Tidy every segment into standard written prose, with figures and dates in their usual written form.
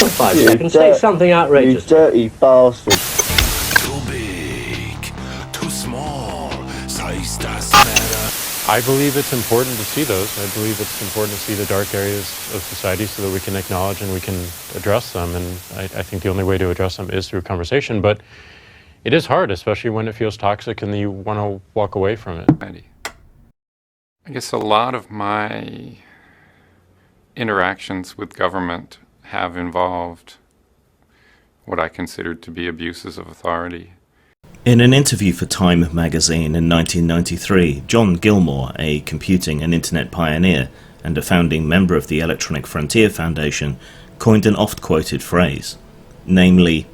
for 5 seconds. Say something outrageous. You dirty bastard. Too big, too small, size doesn't matter. I believe it's important to see those. I believe it's important to see the dark areas of society so that we can acknowledge and we can address them. And I think the only way to address them is through conversation. But it is hard, especially when it feels toxic and you want to walk away from it. I guess a lot of my interactions with government have involved what I considered to be abuses of authority. In an interview for Time magazine in 1993, John Gilmore, a computing and internet pioneer and a founding member of the Electronic Frontier Foundation, coined an oft-quoted phrase, namely,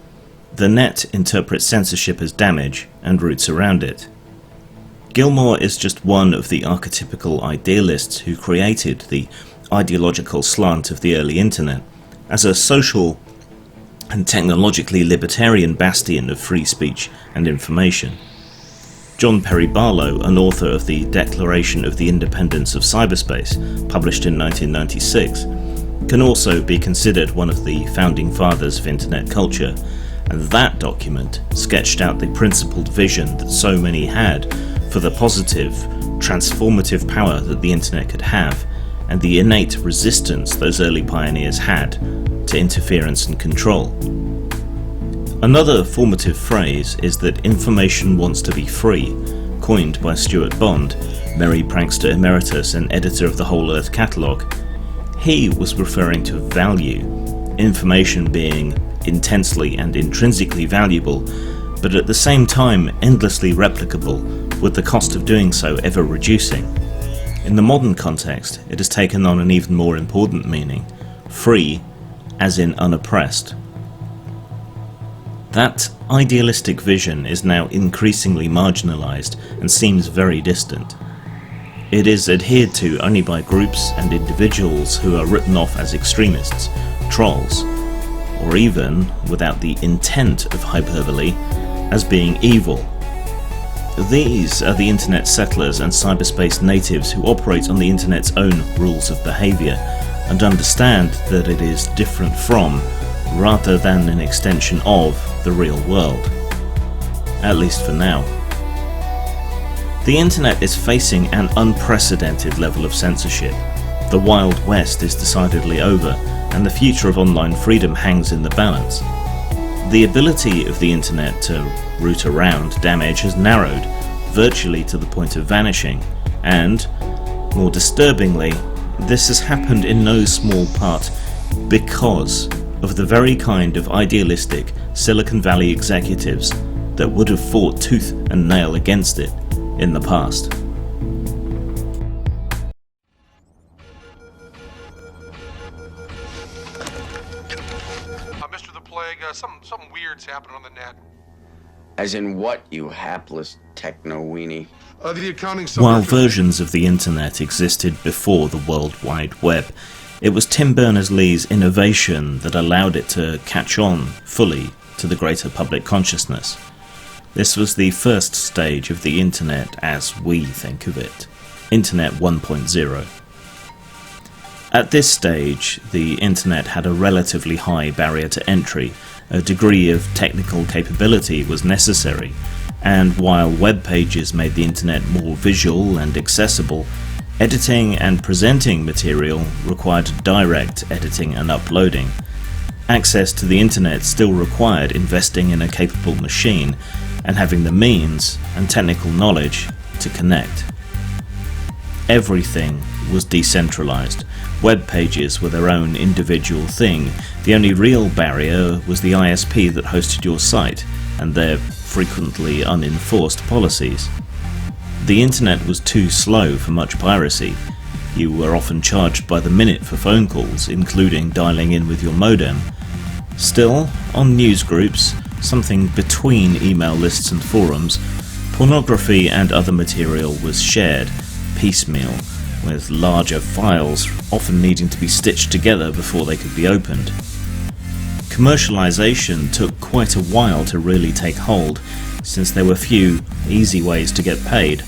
"The net interprets censorship as damage and roots around it." Gilmore is just one of the archetypical idealists who created the ideological slant of the early internet as a social and technologically libertarian bastion of free speech and information. John Perry Barlow, an author of the Declaration of the Independence of Cyberspace, published in 1996, can also be considered one of the founding fathers of internet culture, and that document sketched out the principled vision that so many had for the positive, transformative power that the internet could have, and the innate resistance those early pioneers had to interference and control. Another formative phrase is that information wants to be free, coined by Stuart Bond, merry prankster emeritus and editor of the Whole Earth catalogue. He was referring to value, information being intensely and intrinsically valuable, but at the same time endlessly replicable, with the cost of doing so ever reducing. In the modern context, it has taken on an even more important meaning, free as in unoppressed. That idealistic vision is now increasingly marginalised and seems very distant. It is adhered to only by groups and individuals who are written off as extremists, trolls, or even, without the intent of hyperbole, as being evil. These are the internet settlers and cyberspace natives who operate on the internet's own rules of behaviour and understand that it is different from, rather than an extension of, the real world. At least for now. The internet is facing an unprecedented level of censorship. The Wild West is decidedly over, and the future of online freedom hangs in the balance. The ability of the internet to root around damage has narrowed, virtually to the point of vanishing, and, more disturbingly, this has happened in no small part because of the very kind of idealistic Silicon Valley executives that would have fought tooth and nail against it in the past. Mr. The Plague, something weird's happening on the net. As in what, you hapless techno-weenie? The accounting While versions of the internet existed before the World Wide Web, it was Tim Berners-Lee's innovation that allowed it to catch on fully to the greater public consciousness. This was the first stage of the internet as we think of it, Internet 1.0. At this stage, the internet had a relatively high barrier to entry, a degree of technical capability was necessary, and while web pages made the internet more visual and accessible, editing and presenting material required direct editing and uploading. Access to the internet still required investing in a capable machine and having the means and technical knowledge to connect. Everything was decentralized. Web pages were their own individual thing. The only real barrier was the ISP that hosted your site and their frequently unenforced policies. The internet was too slow for much piracy. You were often charged by the minute for phone calls, including dialing in with your modem. Still, on newsgroups, something between email lists and forums, pornography and other material was shared, piecemeal, with larger files often needing to be stitched together before they could be opened. Commercialization took quite a while to really take hold, since there were few easy ways to get paid.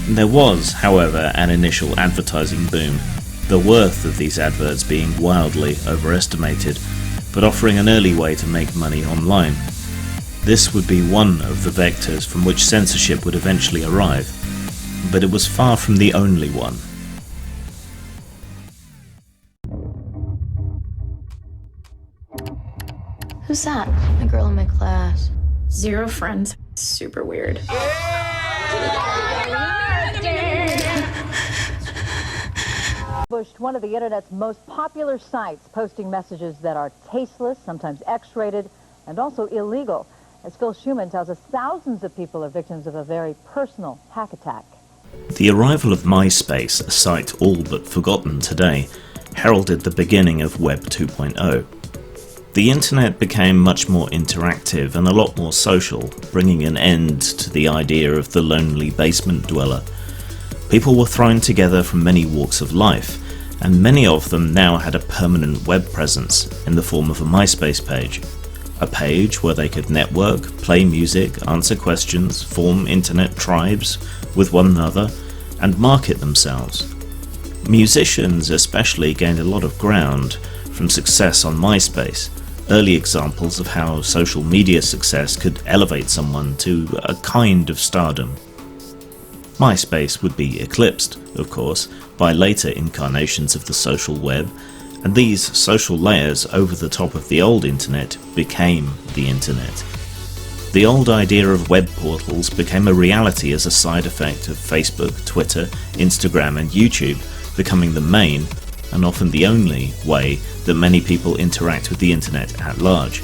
There was, however, an initial advertising boom, the worth of these adverts being wildly overestimated, but offering an early way to make money online. This would be one of the vectors from which censorship would eventually arrive, but it was far from the only one. Who's that? A girl in my class. Zero friends. Super weird. One of the internet's most popular sites, posting messages that are tasteless, sometimes X-rated, and also illegal. As Phil Schumann tells us, thousands of people are victims of a very personal hack attack. The arrival of MySpace, a site all but forgotten today, heralded the beginning of Web 2.0. The internet became much more interactive and a lot more social, bringing an end to the idea of the lonely basement dweller. People were thrown together from many walks of life, and many of them now had a permanent web presence in the form of a MySpace page. A page where they could network, play music, answer questions, form internet tribes with one another, and market themselves. Musicians especially gained a lot of ground from success on MySpace, early examples of how social media success could elevate someone to a kind of stardom. MySpace would be eclipsed, of course, by later incarnations of the social web, and these social layers over the top of the old internet became the internet. The old idea of web portals became a reality as a side effect of Facebook, Twitter, Instagram and YouTube becoming the main, and often the only, way that many people interact with the internet at large.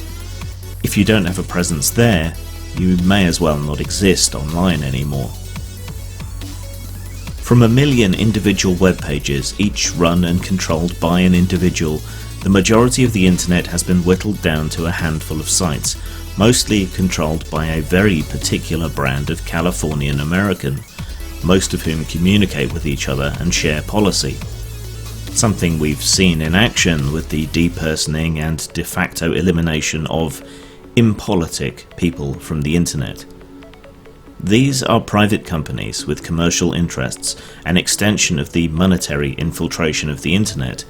If you don't have a presence there, you may as well not exist online anymore. From 1 million individual web pages, each run and controlled by an individual, the majority of the internet has been whittled down to a handful of sites, mostly controlled by a very particular brand of Californian American, most of whom communicate with each other and share policy. Something we've seen in action with the depersoning and de facto elimination of impolitic people from the internet. These are private companies with commercial interests, an extension of the monetary infiltration of the internet,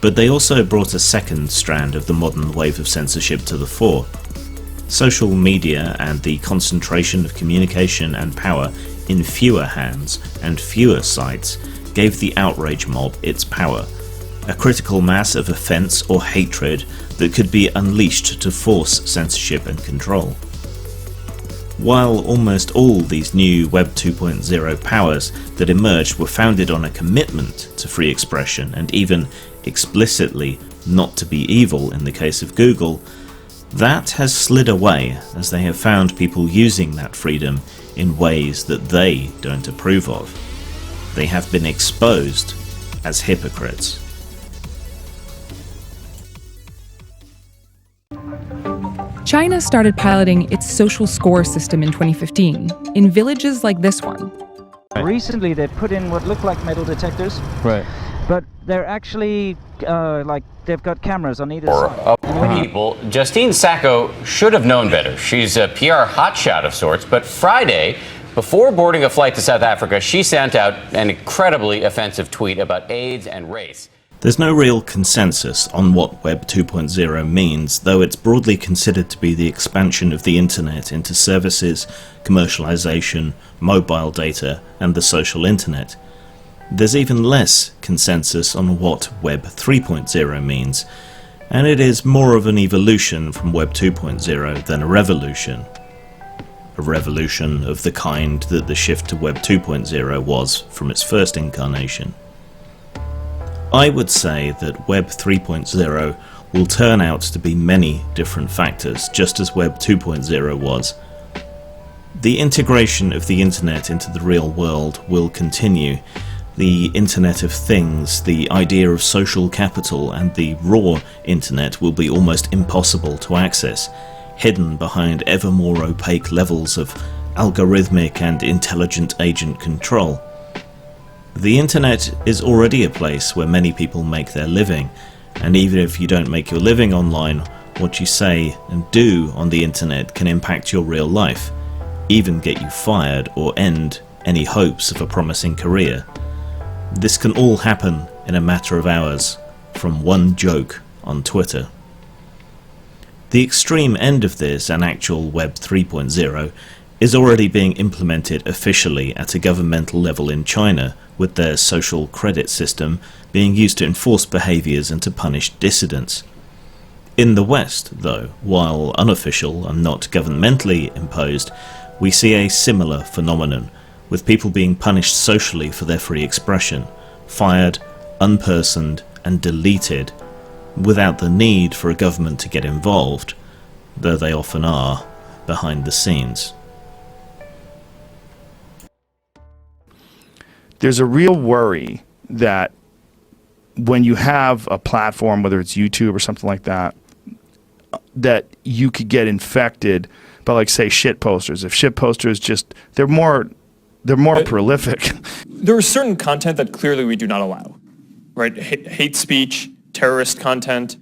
but they also brought a second strand of the modern wave of censorship to the fore. Social media and the concentration of communication and power in fewer hands and fewer sites gave the outrage mob its power, a critical mass of offence or hatred that could be unleashed to force censorship and control. While almost all these new Web 2.0 powers that emerged were founded on a commitment to free expression and even explicitly not to be evil in the case of Google, that has slid away as they have found people using that freedom in ways that they don't approve of. They have been exposed as hypocrites. China started piloting its social score system in 2015 in villages like this one. Recently they put in what look like metal detectors, right? But they're actually they've got cameras on either side. People, Justine Sacco should have known better. She's a PR hotshot of sorts, but Friday, before boarding a flight to South Africa, she sent out an incredibly offensive tweet about AIDS and race. There's no real consensus on what Web 2.0 means, though it's broadly considered to be the expansion of the internet into services, commercialization, mobile data, and the social internet. There's even less consensus on what Web 3.0 means, and it is more of an evolution from Web 2.0 than a revolution. A revolution of the kind that the shift to Web 2.0 was from its first incarnation. I would say that Web 3.0 will turn out to be many different factors, just as Web 2.0 was. The integration of the internet into the real world will continue. The Internet of Things, the idea of social capital, and the raw internet will be almost impossible to access, hidden behind ever more opaque levels of algorithmic and intelligent agent control. The internet is already a place where many people make their living, and even if you don't make your living online, what you say and do on the internet can impact your real life, even get you fired or end any hopes of a promising career. This can all happen in a matter of hours from one joke on Twitter. The extreme end of this, and actual Web 3.0, is already being implemented officially at a governmental level in China, with their social credit system being used to enforce behaviours and to punish dissidents. In the West, though, while unofficial and not governmentally imposed, we see a similar phenomenon, with people being punished socially for their free expression, fired, unpersoned, and deleted, without the need for a government to get involved, though they often are, behind the scenes. There's a real worry that when you have a platform, whether it's YouTube or something like that, that you could get infected by, like, say, shit posters. If shit posters they're more prolific. There is certain content that clearly we do not allow, right? Hate speech, terrorist content,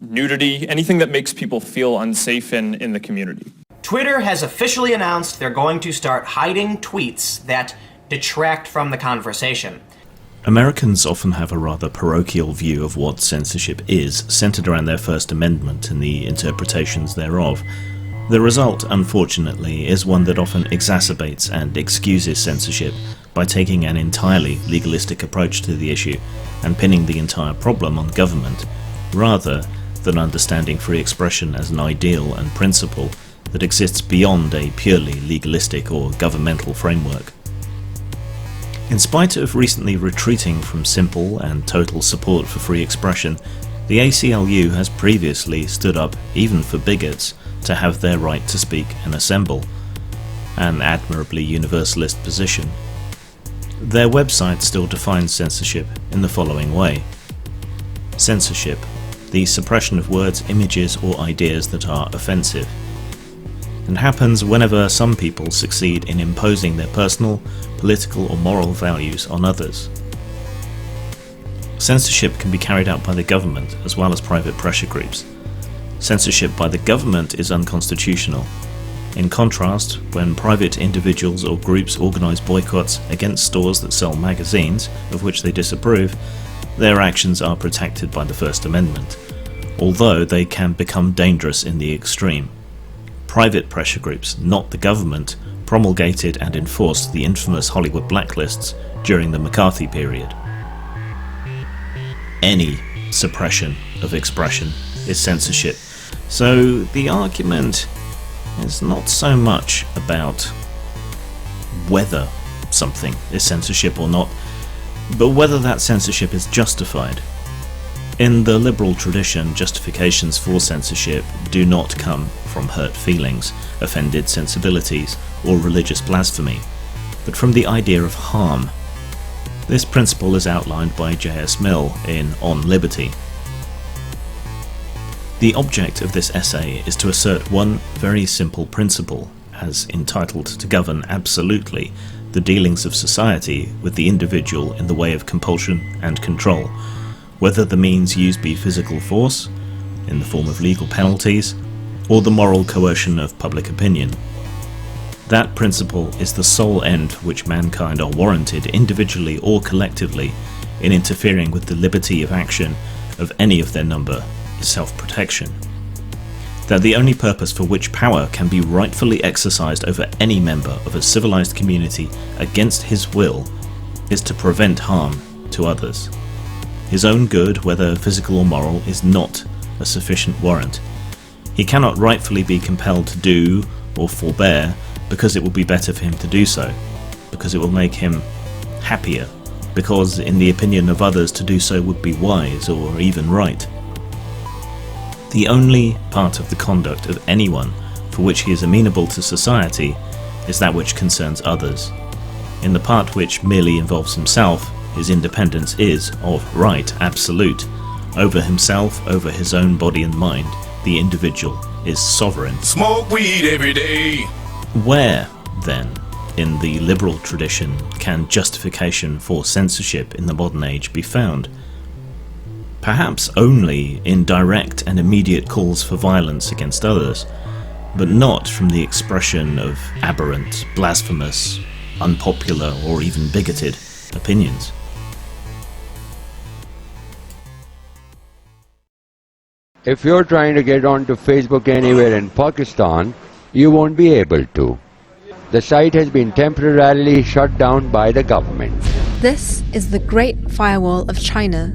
nudity, anything that makes people feel unsafe in the community. Twitter has officially announced they're going to start hiding tweets that detract from the conversation. Americans often have a rather parochial view of what censorship is, centered around their First Amendment and the interpretations thereof. The result, unfortunately, is one that often exacerbates and excuses censorship by taking an entirely legalistic approach to the issue and pinning the entire problem on government, rather than understanding free expression as an ideal and principle that exists beyond a purely legalistic or governmental framework. In spite of recently retreating from simple and total support for free expression, the ACLU has previously stood up, even for bigots, to have their right to speak and assemble, an admirably universalist position. Their website still defines censorship in the following way. Censorship, the suppression of words, images or ideas that are offensive, and happens whenever some people succeed in imposing their personal, political or moral values on others. Censorship can be carried out by the government as well as private pressure groups. Censorship by the government is unconstitutional. In contrast, when private individuals or groups organise boycotts against stores that sell magazines of which they disapprove, their actions are protected by the First Amendment, although they can become dangerous in the extreme. Private pressure groups, not the government, promulgated and enforced the infamous Hollywood blacklists during the McCarthy period. Any suppression of expression is censorship, so the argument is not so much about whether something is censorship or not, but whether that censorship is justified. In the liberal tradition, justifications for censorship do not come from hurt feelings, offended sensibilities, or religious blasphemy, but from the idea of harm. This principle is outlined by J.S. Mill in On Liberty. The object of this essay is to assert one very simple principle, as entitled to govern absolutely the dealings of society with the individual in the way of compulsion and control, whether the means used be physical force, in the form of legal penalties, or the moral coercion of public opinion. That principle is the sole end for which mankind are warranted, individually or collectively, in interfering with the liberty of action of any of their number is self-protection. That the only purpose for which power can be rightfully exercised over any member of a civilized community against his will is to prevent harm to others. His own good, whether physical or moral, is not a sufficient warrant. He cannot rightfully be compelled to do or forbear because it will be better for him to do so, because it will make him happier, because in the opinion of others to do so would be wise or even right. The only part of the conduct of anyone for which he is amenable to society is that which concerns others. In the part which merely involves himself, his independence is, of right, absolute. Over himself, over his own body and mind, the individual is sovereign. Smoke weed every day. Where, then, in the liberal tradition, can justification for censorship in the modern age be found? Perhaps only in direct and immediate calls for violence against others, but not from the expression of aberrant, blasphemous, unpopular, or even bigoted opinions. If you're trying to get onto Facebook anywhere in Pakistan, you won't be able to. The site has been temporarily shut down by the government. This is the Great Firewall of China.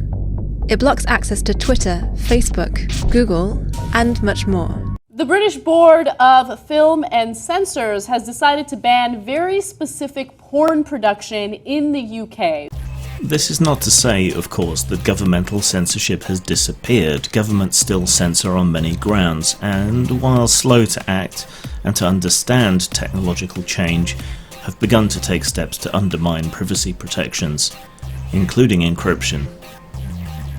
It blocks access to Twitter, Facebook, Google, and much more. The British Board of Film and Censors has decided to ban very specific porn production in the UK. This is not to say, of course, that governmental censorship has disappeared. Governments still censor on many grounds, and while slow to act and to understand technological change, have begun to take steps to undermine privacy protections, including encryption.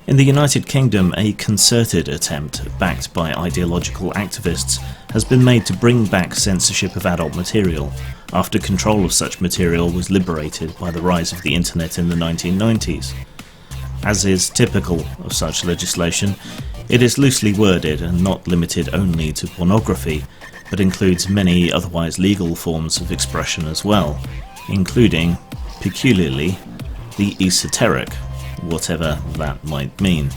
In the United Kingdom, a concerted attempt, backed by ideological activists, has been made to bring back censorship of adult material, after control of such material was liberated by the rise of the internet in the 1990s. As is typical of such legislation, it is loosely worded and not limited only to pornography, but includes many otherwise legal forms of expression as well, including, peculiarly, the esoteric, whatever that might mean.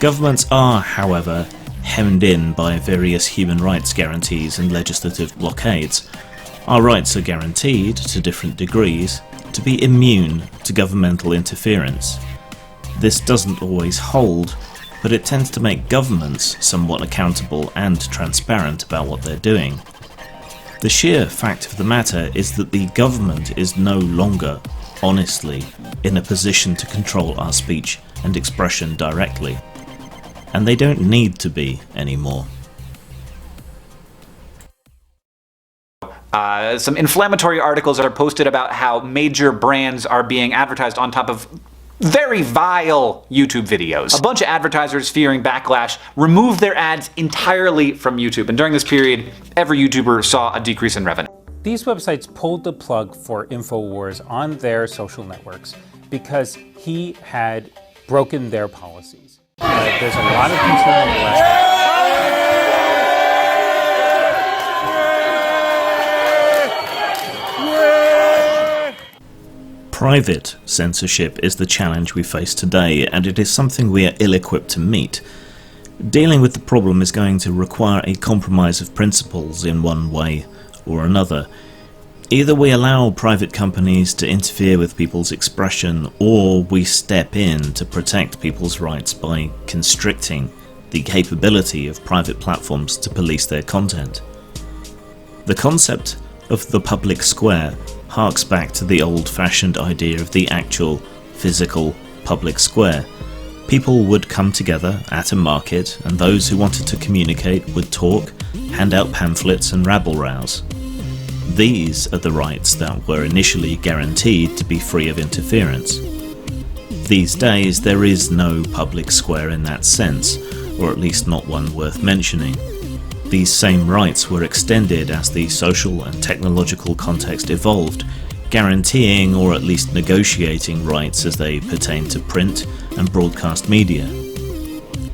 Governments are, however, hemmed in by various human rights guarantees and legislative blockades. Our rights are guaranteed, to different degrees, to be immune to governmental interference. This doesn't always hold, but it tends to make governments somewhat accountable and transparent about what they're doing. The sheer fact of the matter is that the government is no longer, honestly, in a position to control our speech and expression directly. And they don't need to be anymore. Some inflammatory articles are posted about how major brands are being advertised on top of very vile YouTube videos. A bunch of advertisers, fearing backlash, removed their ads entirely from YouTube, and during this period, every YouTuber saw a decrease in revenue. These websites pulled the plug for InfoWars on their social networks because he had broken their policies. There's a lot of concern on the left. Private censorship is the challenge we face today, and it is something we are ill-equipped to meet. Dealing with the problem is going to require a compromise of principles in one way or another. Either we allow private companies to interfere with people's expression, or we step in to protect people's rights by constricting the capability of private platforms to police their content. The concept of the public square harks back to the old-fashioned idea of the actual, physical public square. People would come together at a market, and those who wanted to communicate would talk, hand out pamphlets and rabble-rouse. These are the rights that were initially guaranteed to be free of interference. These days there is no public square in that sense, or at least not one worth mentioning. These same rights were extended as the social and technological context evolved, guaranteeing or at least negotiating rights as they pertain to print and broadcast media.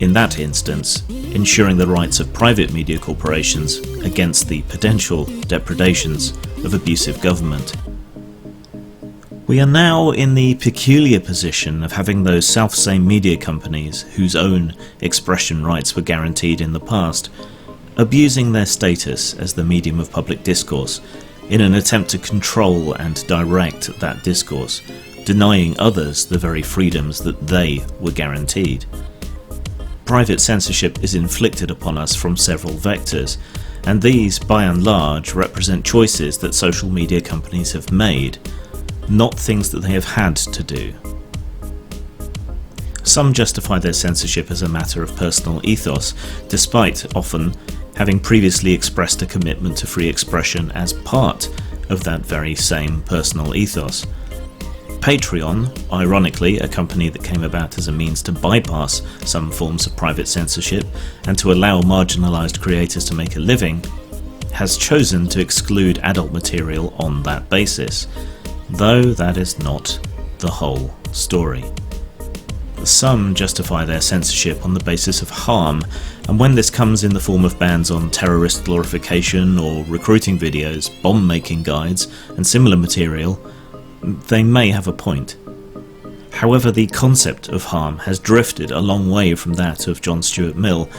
In that instance, ensuring the rights of private media corporations against the potential depredations of abusive government. We are now in the peculiar position of having those self-same media companies whose own expression rights were guaranteed in the past, abusing their status as the medium of public discourse in an attempt to control and direct that discourse, denying others the very freedoms that they were guaranteed. Private censorship is inflicted upon us from several vectors, and these, by and large, represent choices that social media companies have made, not things that they have had to do. Some justify their censorship as a matter of personal ethos, despite often having previously expressed a commitment to free expression as part of that very same personal ethos. Patreon, ironically a company that came about as a means to bypass some forms of private censorship and to allow marginalised creators to make a living, has chosen to exclude adult material on that basis, though that is not the whole story. Some justify their censorship on the basis of harm, and when this comes in the form of bans on terrorist glorification or recruiting videos, bomb-making guides, and similar material, they may have a point. However, the concept of harm has drifted a long way from that of John Stuart Mill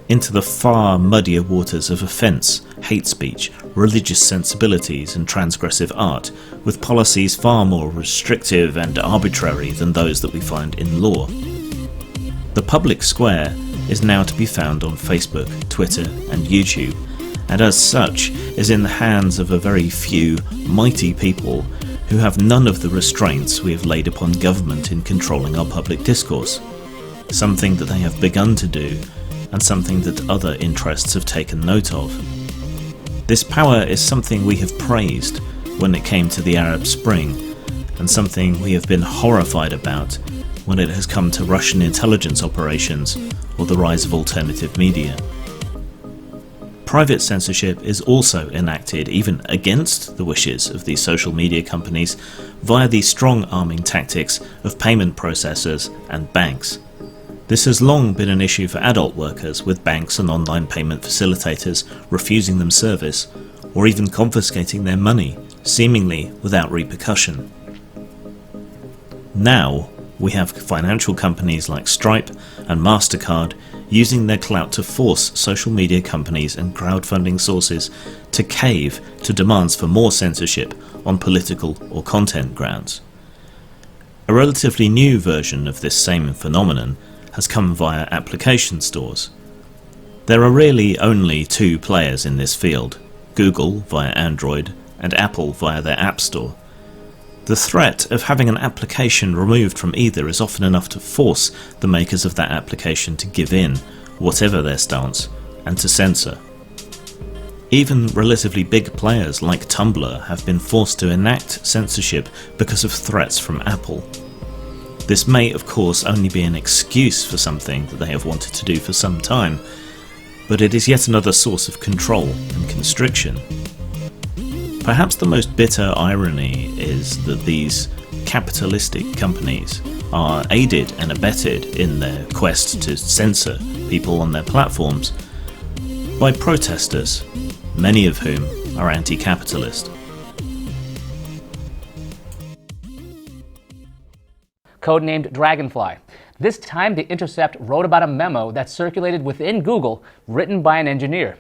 into the far muddier waters of offence, hate speech, religious sensibilities and transgressive art, with policies far more restrictive and arbitrary than those that we find in law. The public square is now to be found on Facebook, Twitter and YouTube, and as such is in the hands of a very few mighty people who have none of the restraints we have laid upon government in controlling our public discourse, something that they have begun to do and something that other interests have taken note of. This power is something we have praised when it came to the Arab Spring, and something we have been horrified about when it has come to Russian intelligence operations or the rise of alternative media. Private censorship is also enacted, even against the wishes of these social media companies, via the strong-arming tactics of payment processors and banks. This has long been an issue for adult workers, with banks and online payment facilitators refusing them service, or even confiscating their money, seemingly without repercussion. Now, we have financial companies like Stripe and MasterCard using their clout to force social media companies and crowdfunding sources to cave to demands for more censorship on political or content grounds. A relatively new version of this same phenomenon has come via application stores. There are really only two players in this field, Google via Android and Apple via their App Store. The threat of having an application removed from either is often enough to force the makers of that application to give in, whatever their stance, and to censor. Even relatively big players like Tumblr have been forced to enact censorship because of threats from Apple. This may, of course, only be an excuse for something that they have wanted to do for some time, but it is yet another source of control and constriction. Perhaps the most bitter irony is that these capitalistic companies are aided and abetted in their quest to censor people on their platforms by protesters, many of whom are anti-capitalist. Codenamed Dragonfly. This time, The Intercept wrote about a memo that circulated within Google, written by an engineer.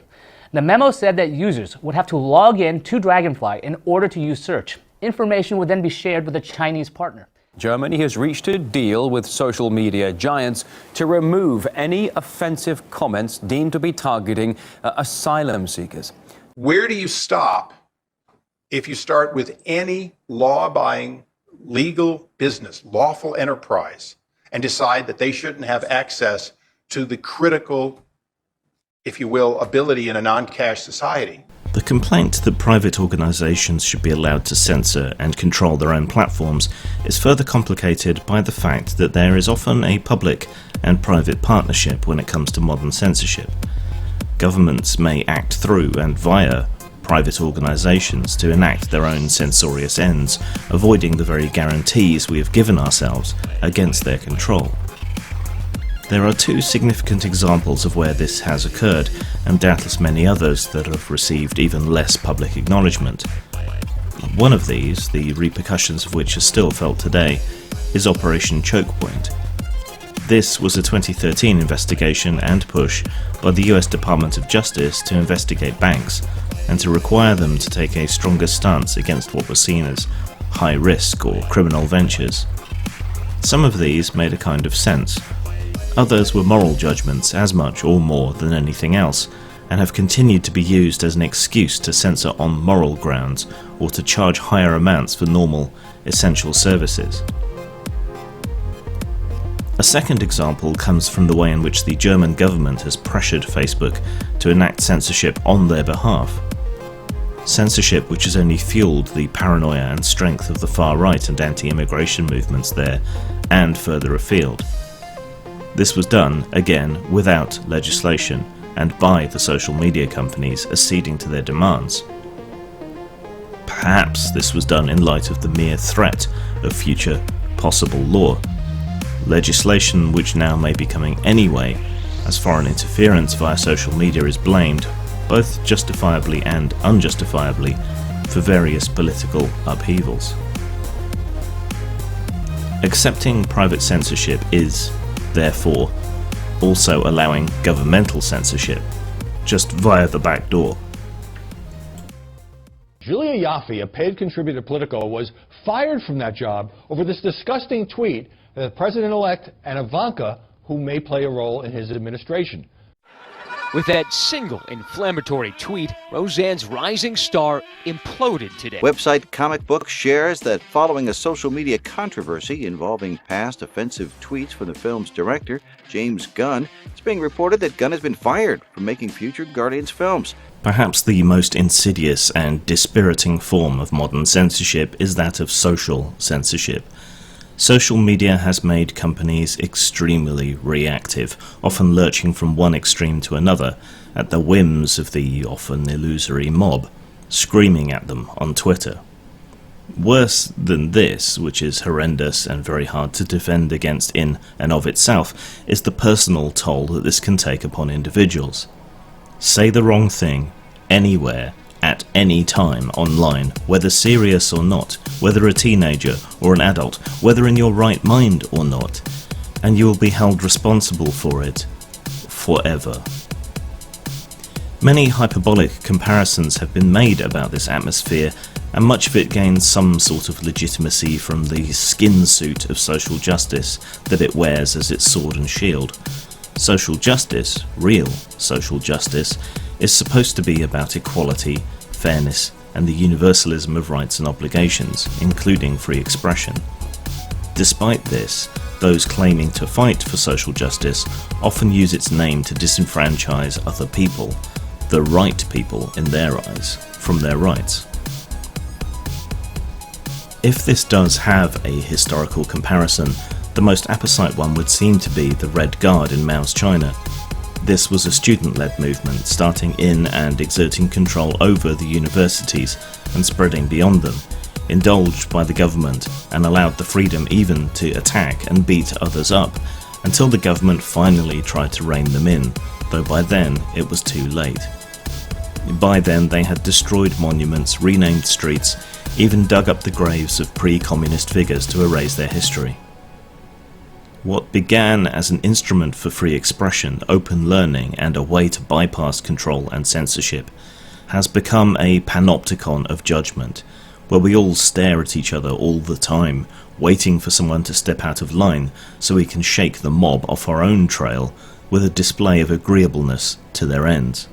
The memo said that users would have to log in to Dragonfly in order to use search. Information would then be shared with a Chinese partner. Germany has reached a deal with social media giants to remove any offensive comments deemed to be targeting asylum seekers. Where do you stop if you start with any law-abiding, legal business, lawful enterprise, and decide that they shouldn't have access to the critical, if you will, ability in a non-cash society? The complaint that private organisations should be allowed to censor and control their own platforms is further complicated by the fact that there is often a public and private partnership when it comes to modern censorship. Governments may act through and via private organisations to enact their own censorious ends, avoiding the very guarantees we have given ourselves against their control. There are two significant examples of where this has occurred, and doubtless many others that have received even less public acknowledgement. One of these, the repercussions of which are still felt today, is Operation Chokepoint. This was a 2013 investigation and push by the US Department of Justice to investigate banks and to require them to take a stronger stance against what was seen as high risk or criminal ventures. Some of these made a kind of sense. Others were moral judgments as much or more than anything else, and have continued to be used as an excuse to censor on moral grounds or to charge higher amounts for normal, essential services. A second example comes from the way in which the German government has pressured Facebook to enact censorship on their behalf. Censorship which has only fueled the paranoia and strength of the far-right and anti-immigration movements there and further afield. This was done, again, without legislation and by the social media companies acceding to their demands. Perhaps this was done in light of the mere threat of future possible law. Legislation which now may be coming anyway, as foreign interference via social media is blamed, both justifiably and unjustifiably, for various political upheavals. Accepting private censorship is, therefore, also allowing governmental censorship, just via the back door. Julia Yaffe, a paid contributor to Politico, was fired from that job over this disgusting tweet that the president-elect and Ivanka, who may play a role in his administration. With that single inflammatory tweet, Roseanne's rising star imploded today. Website Comic Book shares that following a social media controversy involving past offensive tweets from the film's director, James Gunn, it's being reported that Gunn has been fired from making future Guardians films. Perhaps the most insidious and dispiriting form of modern censorship is that of social censorship. Social media has made companies extremely reactive, often lurching from one extreme to another, at the whims of the often illusory mob, screaming at them on Twitter. Worse than this, which is horrendous and very hard to defend against in and of itself, is the personal toll that this can take upon individuals. Say the wrong thing, anywhere, at any time online, whether serious or not, whether a teenager or an adult, whether in your right mind or not, and you will be held responsible for it forever. Many hyperbolic comparisons have been made about this atmosphere, and much of it gains some sort of legitimacy from the skin suit of social justice that it wears as its sword and shield. Social justice, real social justice, is supposed to be about equality, fairness, and the universalism of rights and obligations, including free expression. Despite this, those claiming to fight for social justice often use its name to disenfranchise other people, the right people in their eyes, from their rights. If this does have a historical comparison, the most apposite one would seem to be the Red Guard in Mao's China. This was a student-led movement starting in and exerting control over the universities and spreading beyond them, indulged by the government and allowed the freedom even to attack and beat others up, until the government finally tried to rein them in, though by then it was too late. By then they had destroyed monuments, renamed streets, even dug up the graves of pre-communist figures to erase their history. What began as an instrument for free expression, open learning, and a way to bypass control and censorship has become a panopticon of judgment, where we all stare at each other all the time, waiting for someone to step out of line so we can shake the mob off our own trail with a display of agreeableness to their ends.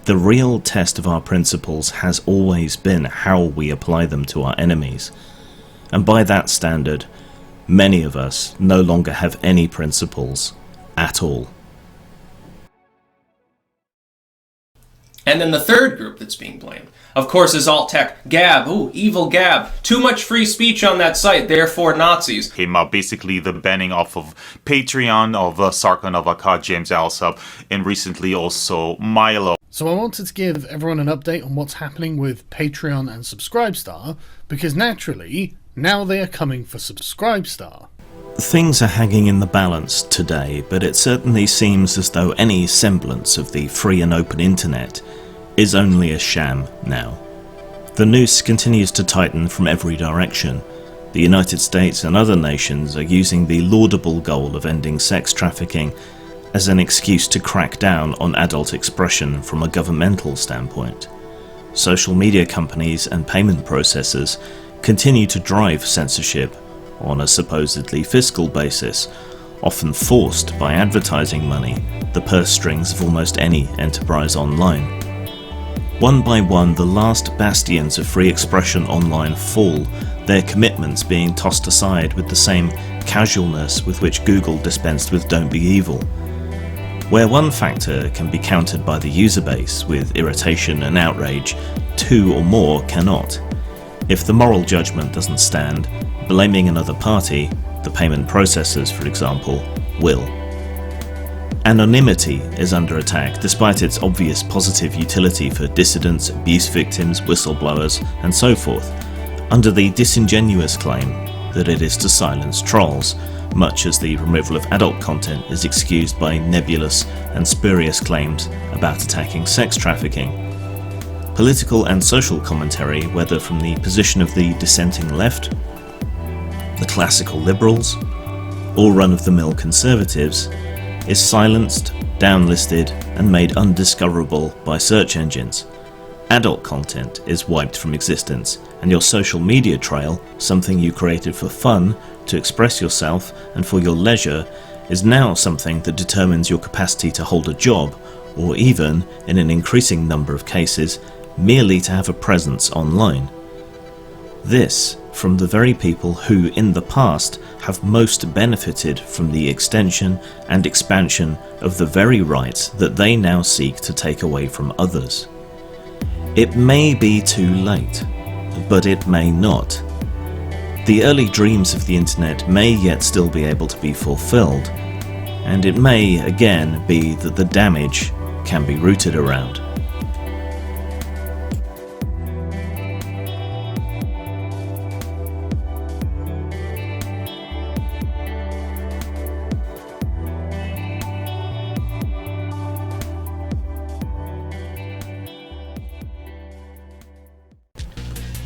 The real test of our principles has always been how we apply them to our enemies, and by that standard, many of us no longer have any principles at all. And then the third group that's being blamed, of course, is alt tech. Gab, ooh, evil Gab. Too much free speech on that site, therefore Nazis. Came out basically the banning off of Patreon of Sarkhan of Akkad, James Alsop, and recently also Milo. So I wanted to give everyone an update on what's happening with Patreon and Subscribestar, because naturally, now they are coming for Subscribestar. Things are hanging in the balance today, but it certainly seems as though any semblance of the free and open internet is only a sham now. The noose continues to tighten from every direction. The United States and other nations are using the laudable goal of ending sex trafficking as an excuse to crack down on adult expression from a governmental standpoint. Social media companies and payment processors continue to drive censorship on a supposedly fiscal basis, often forced by advertising money, the purse strings of almost any enterprise online. One by one, the last bastions of free expression online fall, their commitments being tossed aside with the same casualness with which Google dispensed with Don't Be Evil. Where one factor can be countered by the user base with irritation and outrage, two or more cannot. If the moral judgment doesn't stand, blaming another party, the payment processors for example, will. Anonymity is under attack despite its obvious positive utility for dissidents, abuse victims, whistleblowers, and so forth, under the disingenuous claim that it is to silence trolls, much as the removal of adult content is excused by nebulous and spurious claims about attacking sex trafficking. Political and social commentary, whether from the position of the dissenting left, the classical liberals, or run-of-the-mill conservatives, is silenced, downlisted, and made undiscoverable by search engines. Adult content is wiped from existence, and your social media trail, something you created for fun, to express yourself, and for your leisure, is now something that determines your capacity to hold a job, or even, in an increasing number of cases, merely to have a presence online. This from the very people who, in the past, have most benefited from the extension and expansion of the very rights that they now seek to take away from others. It may be too late, but it may not. The early dreams of the internet may yet still be able to be fulfilled, and it may again be that the damage can be rooted around.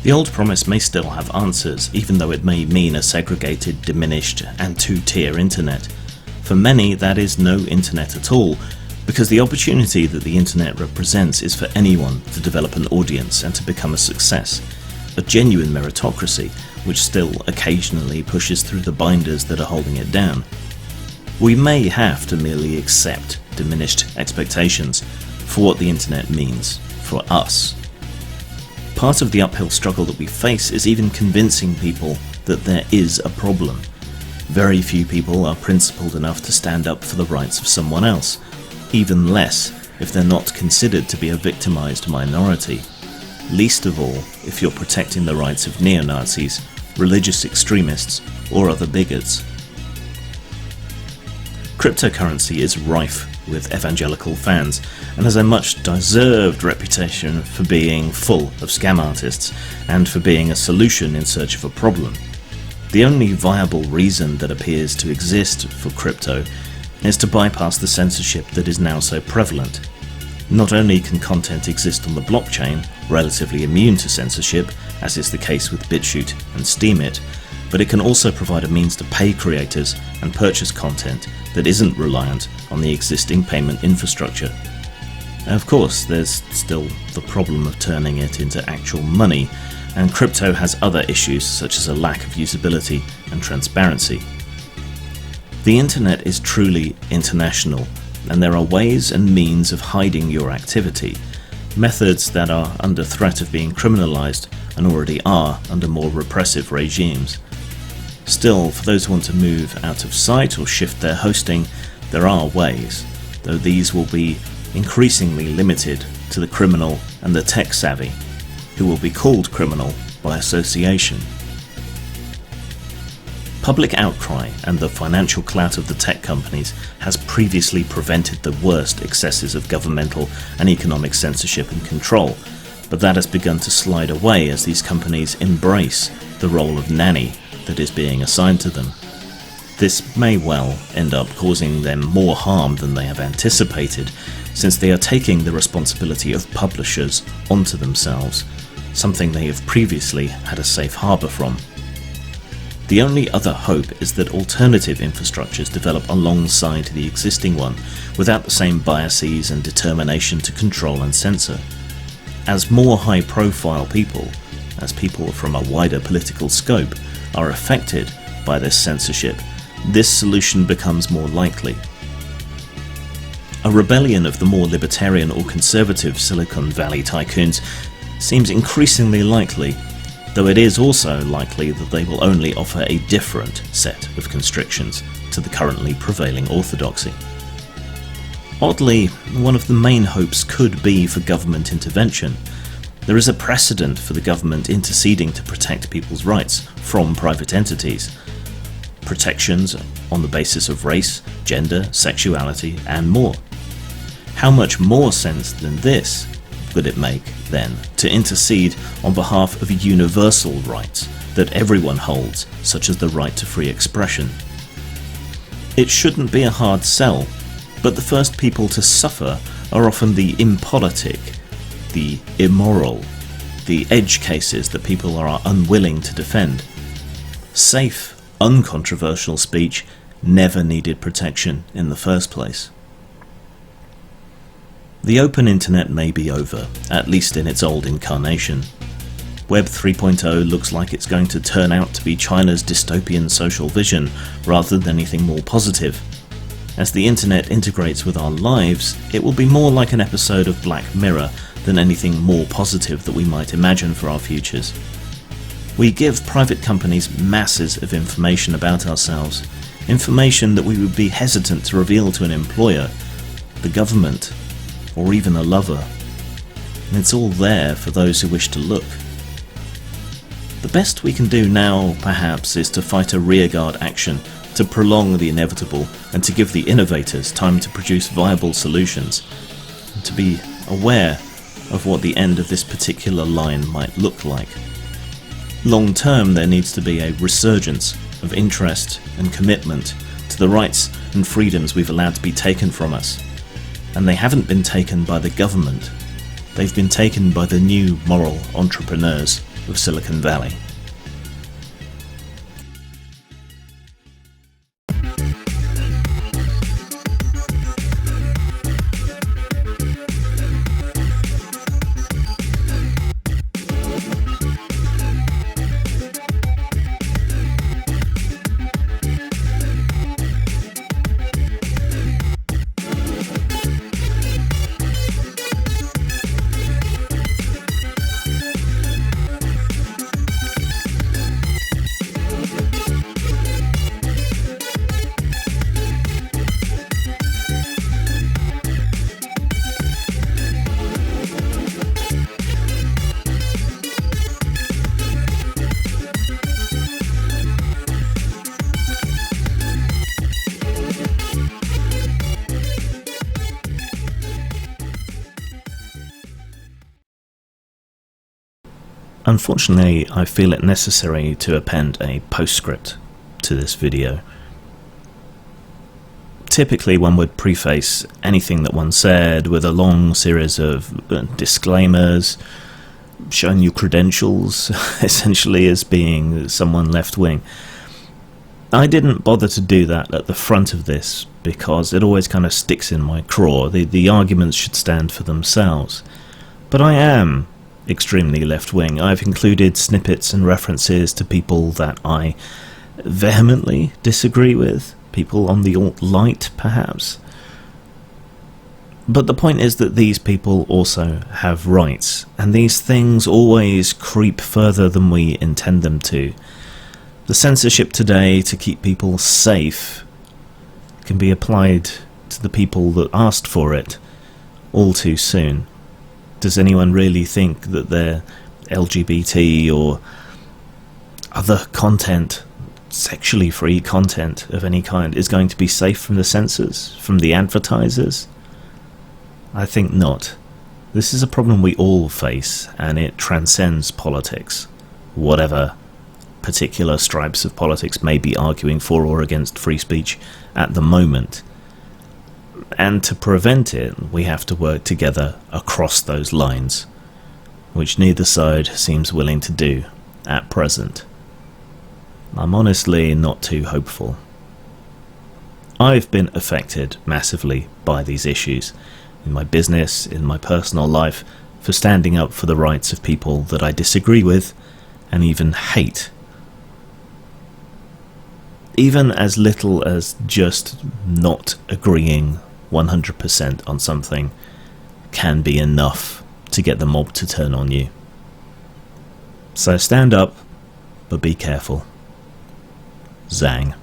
The old promise may still have answers, even though it may mean a segregated, diminished, and two-tier internet. For many, that is no internet at all, because the opportunity that the internet represents is for anyone to develop an audience and to become a success. A genuine meritocracy, which still occasionally pushes through the binders that are holding it down. We may have to merely accept diminished expectations for what the internet means for us. Part of the uphill struggle that we face is even convincing people that there is a problem. Very few people are principled enough to stand up for the rights of someone else, even less if they're not considered to be a victimized minority. Least of all if you're protecting the rights of neo-Nazis, religious extremists, or other bigots. Cryptocurrency is rife with evangelical fans and has a much deserved reputation for being full of scam artists and for being a solution in search of a problem. The only viable reason that appears to exist for crypto is to bypass the censorship that is now so prevalent. Not only can content exist on the blockchain, relatively immune to censorship, as is the case with BitChute and Steemit, but it can also provide a means to pay creators and purchase content that isn't reliant on the existing payment infrastructure. And of course, there's still the problem of turning it into actual money, and crypto has other issues such as a lack of usability and transparency. The internet is truly international, and there are ways and means of hiding your activity, methods that are under threat of being criminalized and already are under more repressive regimes. Still, for those who want to move out of sight or shift their hosting, there are ways, though these will be increasingly limited to the criminal and the tech-savvy, who will be called criminal by association. Public outcry and the financial clout of the tech companies has previously prevented the worst excesses of governmental and economic censorship and control, but that has begun to slide away as these companies embrace the role of nanny that is being assigned to them. This may well end up causing them more harm than they have anticipated, since they are taking the responsibility of publishers onto themselves, something they have previously had a safe harbour from. The only other hope is that alternative infrastructures develop alongside the existing one, without the same biases and determination to control and censor. As more high-profile people, as people from a wider political scope, are affected by this censorship, this solution becomes more likely. A rebellion of the more libertarian or conservative Silicon Valley tycoons seems increasingly likely, though it is also likely that they will only offer a different set of constrictions to the currently prevailing orthodoxy. Oddly, one of the main hopes could be for government intervention. There is a precedent for the government interceding to protect people's rights from private entities. Protections on the basis of race, gender, sexuality, and more. How much more sense than this would it make, then, to intercede on behalf of universal rights that everyone holds, such as the right to free expression? It shouldn't be a hard sell, but the first people to suffer are often the impolitic, the immoral, the edge cases that people are unwilling to defend. Safe uncontroversial speech never needed protection in the first place. The open internet may be over, at least in its old incarnation. Web 3.0 looks like it's going to turn out to be China's dystopian social vision rather than anything more positive. As the internet integrates with our lives, it will be more like an episode of Black Mirror than anything more positive that we might imagine for our futures. We give private companies masses of information about ourselves, information that we would be hesitant to reveal to an employer, the government, or even a lover. And it's all there for those who wish to look. The best we can do now, perhaps, is to fight a rearguard action to prolong the inevitable and to give the innovators time to produce viable solutions, and to be aware of what the end of this particular line might look like. Long term, there needs to be a resurgence of interest and commitment to the rights and freedoms we've allowed to be taken from us. And they haven't been taken by the government. They've been taken by the new moral entrepreneurs of Silicon Valley. Unfortunately, I feel it necessary to append a postscript to this video. Typically, one would preface anything that one said with a long series of disclaimers, showing you credentials, essentially as being someone left-wing. I didn't bother to do that at the front of this because it always kind of sticks in my craw. The arguments should stand for themselves. But I am extremely left-wing. I've included snippets and references to people that I vehemently disagree with, people on the alt-right perhaps. But the point is that these people also have rights, and these things always creep further than we intend them to. The censorship today to keep people safe can be applied to the people that asked for it all too soon. Does anyone really think that their LGBT or other content, sexually free content of any kind, is going to be safe from the censors, from the advertisers? I think not. This is a problem we all face, and it transcends politics, whatever particular stripes of politics may be arguing for or against free speech at the moment. And to prevent it, we have to work together across those lines, which neither side seems willing to do at present. I'm honestly not too hopeful. I've been affected massively by these issues, in my business, in my personal life, for standing up for the rights of people that I disagree with and even hate. Even as little as just not agreeing 100% on something can be enough to get the mob to turn on you. So stand up, but be careful. Zang.